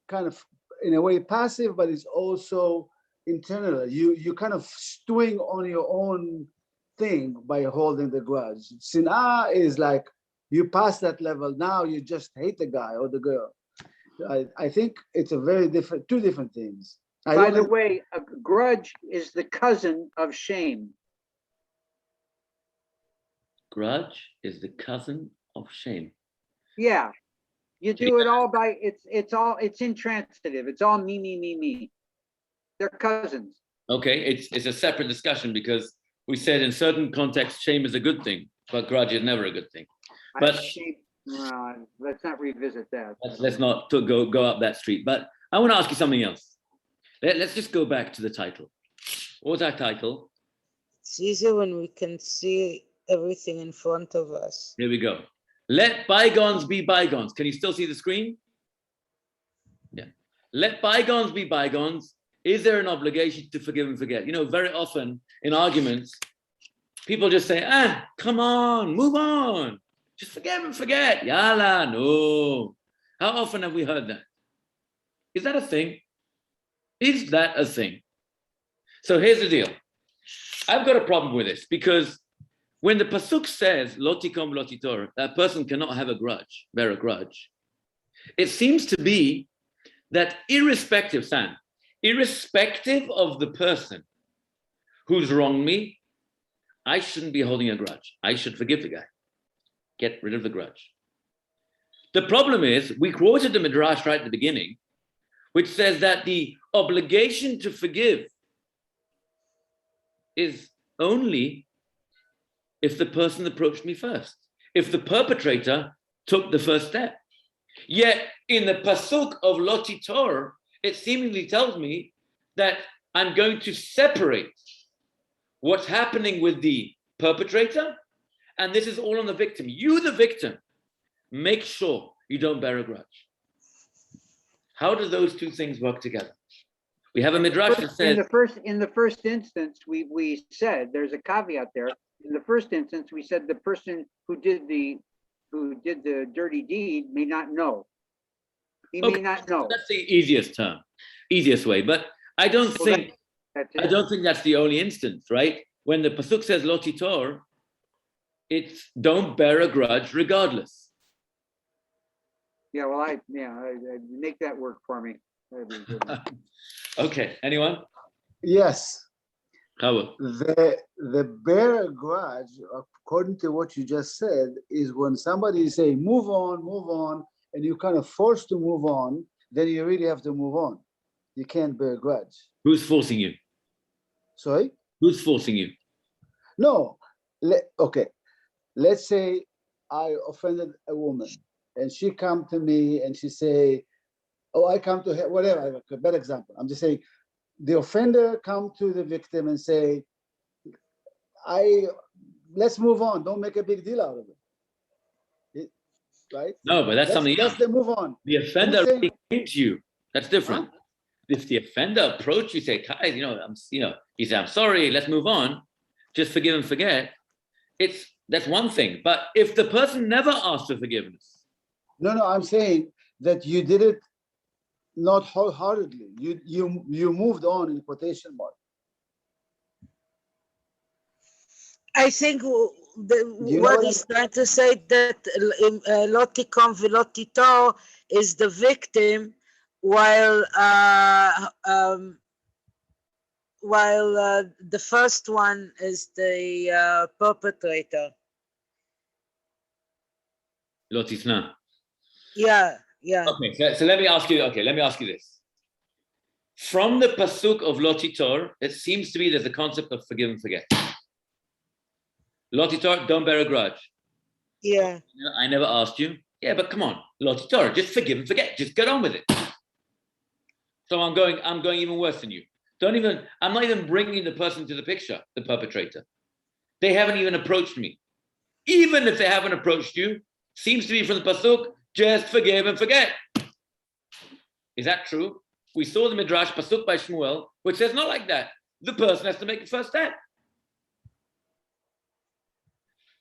kind of in a way passive, but it's also internal. You kind of stewing on your own thing by holding the grudge. Sinai is like you pass that level. Now you just hate the guy or the girl. I think it's a very different, two different things. By the way, a grudge is the cousin of shame. Grudge is the cousin of shame. Yeah, you do it all by it's intransitive. It's all me. They're cousins. Okay, it's a separate discussion because we said in certain contexts shame is a good thing, but grudge is never a good thing. But Shame, well, let's not revisit that. let's not go up that street. But I want to ask you something else. Let's just go back to the title. What was our title? It's easier when we can see everything in front of us. Here we go. Let bygones be bygones. Can you still see the screen? Yeah. Let bygones be bygones. Is there an obligation to forgive and forget? Very often in arguments, people just say, come on, move on. Just forgive and forget. Yalla, no. How often have we heard that? Is that a thing? Is that a thing? So here's the deal. I've got a problem with this because when the pasuk says lotikom lotitor, that person cannot have a grudge, bear a grudge. It seems to be that irrespective of the person who's wronged me, I shouldn't be holding a grudge. I should forgive the guy. Get rid of the grudge. The problem is, we quoted the Midrash right at the beginning, which says that the obligation to forgive is only if the person approached me first, if the perpetrator took the first step. Yet in the pasuk of lotitor, it seemingly tells me that I'm going to separate what's happening with the perpetrator, and this is all on the victim. You, the victim, make sure you don't bear a grudge. How do those two things work together? We have a midrash that says in the first instance, we said there's a caveat there. In the first instance, we said the person who did the dirty deed may not know. He may not know. That's the easiest way. But I don't think that's the only instance, right? When the pasuk says lotitor, it's don't bear a grudge regardless. Yeah, well, I make that work for me. Okay, anyone? Yes. How? The bear grudge, according to what you just said, is when somebody say move on, and you're kind of forced to move on, then you really have to move on. You can't bear a grudge. Who's forcing you? Sorry? Who's forcing you? No, okay. Let's say I offended a woman and she come to me and she say, oh, I come to her, whatever, a better example. I'm just saying the offender come to the victim and say, let's move on. Don't make a big deal out of it. Right? No, but that's something else. Let's move on. The offender Who's saying- came to you. That's different. Huh? If the offender approached you, say, Kai, he said, I'm sorry, let's move on. Just forgive and forget. That's one thing. But if the person never asked for forgiveness, No, I'm saying that you did it not wholeheartedly. You moved on in quotation mark. I think You know what what he's trying to say that lo tikom v'lo tito is the victim, while the first one is the perpetrator. lo tisna. Yeah. Okay, so let me ask you this. From the pasuk of lo titor, it seems to be there's a concept of forgive and forget. Lo titor, don't bear a grudge. Yeah. I never asked you. Yeah, but come on, lo titor, just forgive and forget. Just get on with it. So I'm going even worse than you. I'm not even bringing the person to the picture, the perpetrator. They haven't even approached me. Even if they haven't approached you, seems to be from the pasuk, just forgive and forget. Is that true? We saw the Midrash pasuk by Shmuel, which says not like that. The person has to make the first step.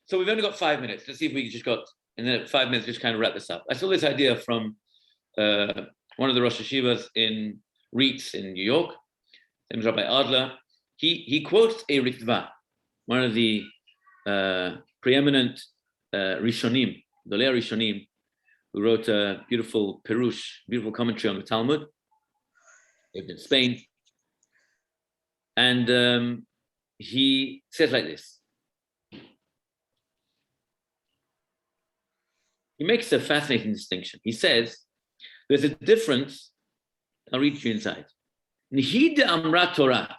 So we've only got 5 minutes. Let's see if we just got, in the 5 minutes, just kind of wrap this up. I saw this idea from one of the Rosh Hashivas in Reitz in New York, named Rabbi Adler. He quotes a Ritva, one of the preeminent Rishonim, Dolei Rishonim, who wrote a beautiful Perush, beautiful commentary on the Talmud, lived in Spain. And he says like this. He makes a fascinating distinction. He says, there's a difference. I'll read you inside. Nihid amra Torah,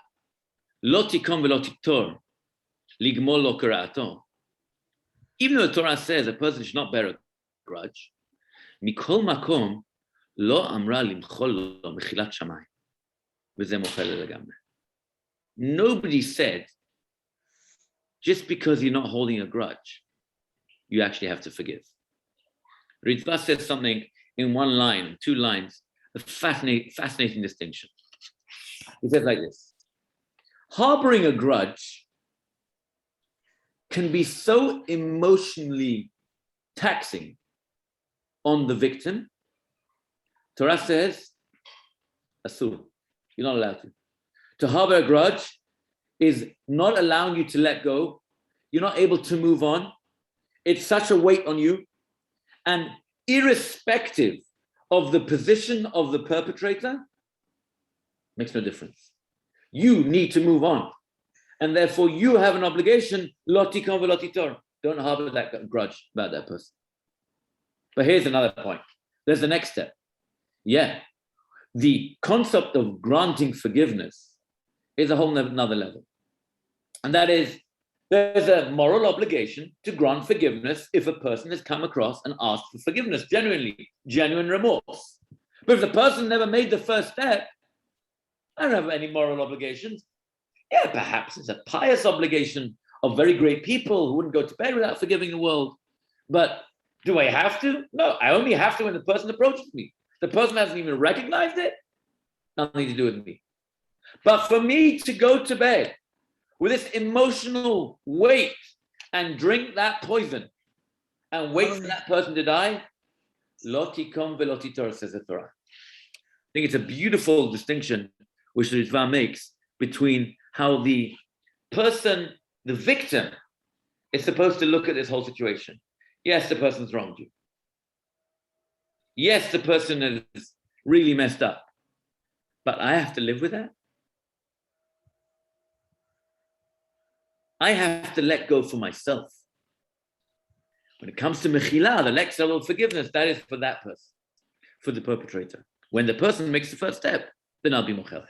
lo tikom v'lo tiktor, ligmol lo kara'ato. Even though the Torah says a person should not bear a grudge, mikol makom lo amra limchol lo mechilat shamayim, v'zeh mochel legamre. Nobody said, just because you're not holding a grudge, you actually have to forgive. Ritva says something in one line, 2 lines, a fascinating distinction. He says like this: harboring a grudge can be so emotionally taxing on the victim. Torah says, asur, you're not allowed to. To harbor a grudge is not allowing you to let go. You're not able to move on. It's such a weight on you. And irrespective of the position of the perpetrator, makes no difference. You need to move on. And therefore you have an obligation, lo tikom v'lo titor. Don't harbor that grudge about that person. But here's another point. There's the next step. Yeah, the concept of granting forgiveness is a whole another level. And that is, there's a moral obligation to grant forgiveness if a person has come across and asked for forgiveness, genuine remorse. But if the person never made the first step, I don't have any moral obligations. Yeah, perhaps it's a pious obligation of very great people who wouldn't go to bed without forgiving the world. But do I have to? No, I only have to when the person approaches me. The person hasn't even recognized it. Nothing to do with me. But for me to go to bed with this emotional weight and drink that poison and wait for that person to die, lo tikom v'lo titor, says the Torah. I think it's a beautiful distinction which the Ritva makes between how the person, the victim, is supposed to look at this whole situation. Yes, the person's wronged you. Yes, the person is really messed up. But I have to live with that. I have to let go for myself. When it comes to mechila, the next level of forgiveness, that is for that person, for the perpetrator. When the person makes the first step, then I'll be mochel.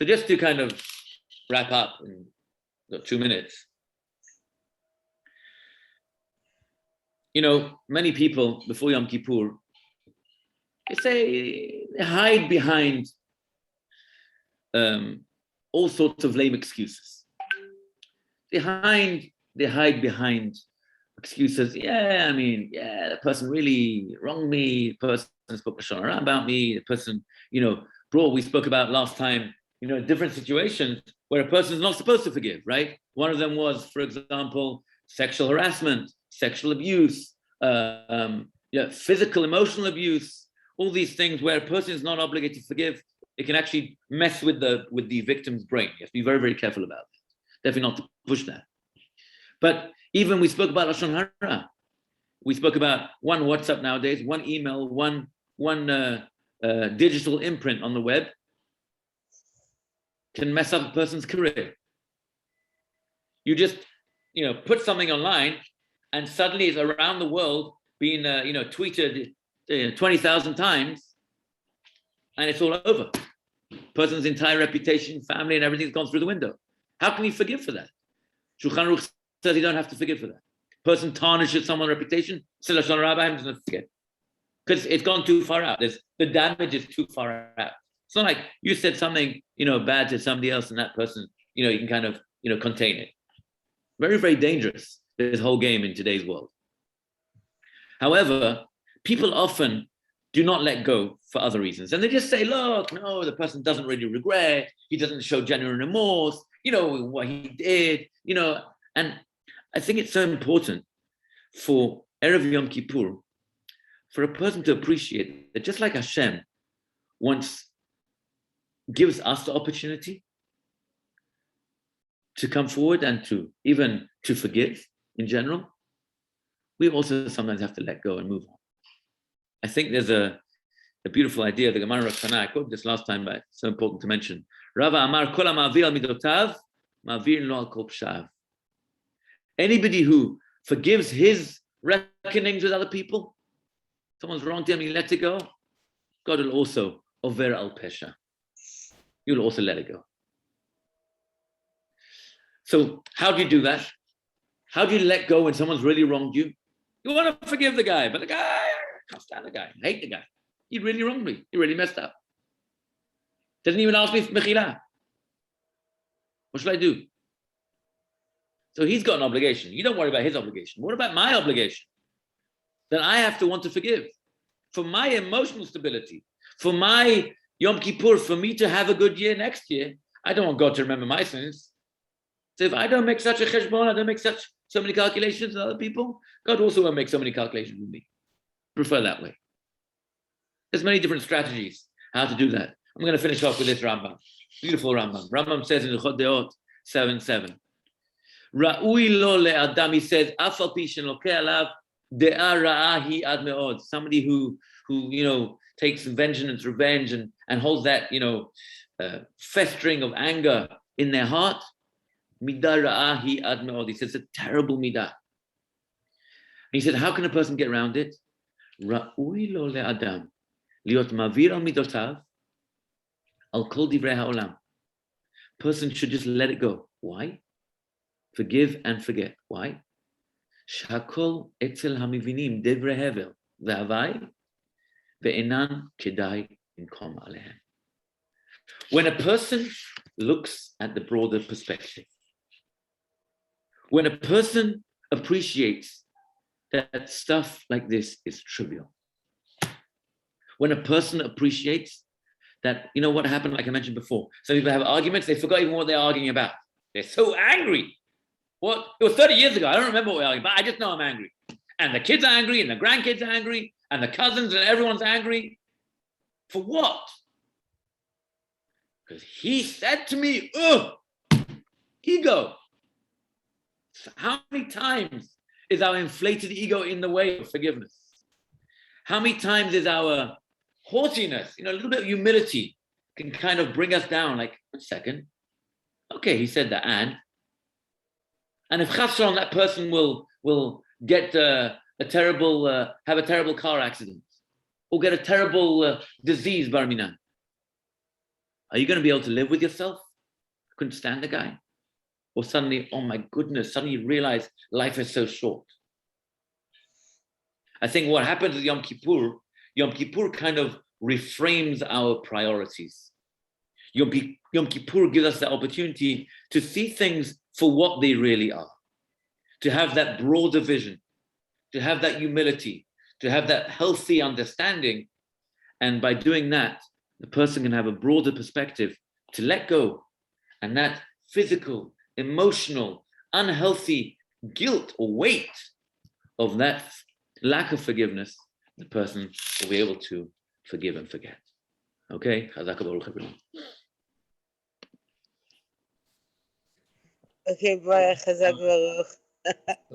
So just to kind of wrap up in 2 minutes. You know, many people before Yom Kippur, they hide behind all sorts of lame excuses. They hide behind excuses. Yeah, I mean, yeah, the person really wronged me. The person spoke Lashon Hara about me. The person, you know, bro, we spoke about last time, you know, different situations where a person is not supposed to forgive, right? One of them was, for example, sexual harassment, sexual abuse, physical, emotional abuse, all these things where a person is not obligated to forgive. It can actually mess with the victim's brain. You have to be very, very careful about that. Definitely not to push that. But even we spoke about Lashon Hara. We spoke about one WhatsApp nowadays, one email, one digital imprint on the web can mess up a person's career. You just, you know, put something online and suddenly it's around the world being, tweeted 20,000 times and it's all over. Person's entire reputation, family, and everything's gone through the window. How can you forgive for that? Shulchan Aruch says you don't have to forgive for that. Person tarnishes someone's reputation, doesn't forget. Because it's gone too far out. The damage is too far out. It's not like you said something, you know, bad to somebody else and that person, you know, you can kind of, you know, contain it. Very, very dangerous, this whole game in today's world. However, people often do not let go for other reasons. And they just say, look, no, the person doesn't really regret. He doesn't show genuine remorse, you know, what he did, you know. And I think it's so important for Erev Yom Kippur, for a person to appreciate that just like Hashem gives us the opportunity to come forward and to even to forgive in general, we also sometimes have to let go and move on. I think there's a beautiful idea, the Gemara Rosh Hashanah, I quoted this last time, but it's so important to mention. Rava Amar Kol HaMa'avir al Midotav, Ma'avir lo al Kol Pshav. Anybody who forgives his reckonings with other people, someone's wronged him, he lets it go, God will also over al Pesha. He will also let it go. So how do you do that? How do you let go when someone's really wronged you? You want to forgive the guy, but the guy, I can't stand the guy, I hate the guy. He really wronged me. He really messed up. Doesn't even ask me for mechila. What should I do? So he's got an obligation. You don't worry about his obligation. What about my obligation? Then I have to want to forgive. For my emotional stability, for my Yom Kippur, for me to have a good year next year, I don't want God to remember my sins. So if I don't make such a cheshbon, I don't make so many calculations with other people, God also won't make so many calculations with me. Prefer that way. There's many different strategies how to do that. I'm going to finish off with this Rambam. Beautiful Rambam. Rambam says in L'chot Deot 7:7. Ra'ui lo le'adam, he says, afal pi shenokeh alav de'a ra'ahi ad me'od. Somebody who you know takes vengeance, revenge, and holds that, you know, festering of anger in their heart. Midah ra'ahi ad me'od. He says, it's a terrible midah. He said, how can a person get around it? Ra'ui lo le'adam liot mavir al midotav al kol divrei ha'olam. Person should just let it go. Why? Forgive and forget. Why? Shakol etzel hamivinim divrei hevel ve'avai ve'enan kedai inkom alehem. When a person looks at the broader perspective, when a person appreciates that stuff like this is trivial, when a person appreciates that, you know what happened, like I mentioned before, some people have arguments, they forgot even what they're arguing about. They're so angry. What? It was 30 years ago. I don't remember what we were arguing, but I just know I'm angry. And the kids are angry, and the grandkids are angry, and the cousins and everyone's angry. For what? Because he said to me, ugh, ego. So how many times is our inflated ego in the way of forgiveness? How many times is our haughtiness, you know, a little bit of humility can kind of bring us down, like, 1 second. Okay, he said that, and if chasron, that person will get have a terrible car accident, or get a terrible disease, bar minan. Are you going to be able to live with yourself? I couldn't stand the guy. Or suddenly, oh my goodness, suddenly you realize life is so short. I think what happens with Yom Kippur kind of reframes our priorities. Yom Kippur gives us the opportunity to see things for what they really are, to have that broader vision, to have that humility, to have that healthy understanding. And by doing that, the person can have a broader perspective to let go. And that physical, emotional, unhealthy guilt or weight of that lack of forgiveness, the person will be able to forgive and forget. Okay? Okay, bye. Chazak Baruch.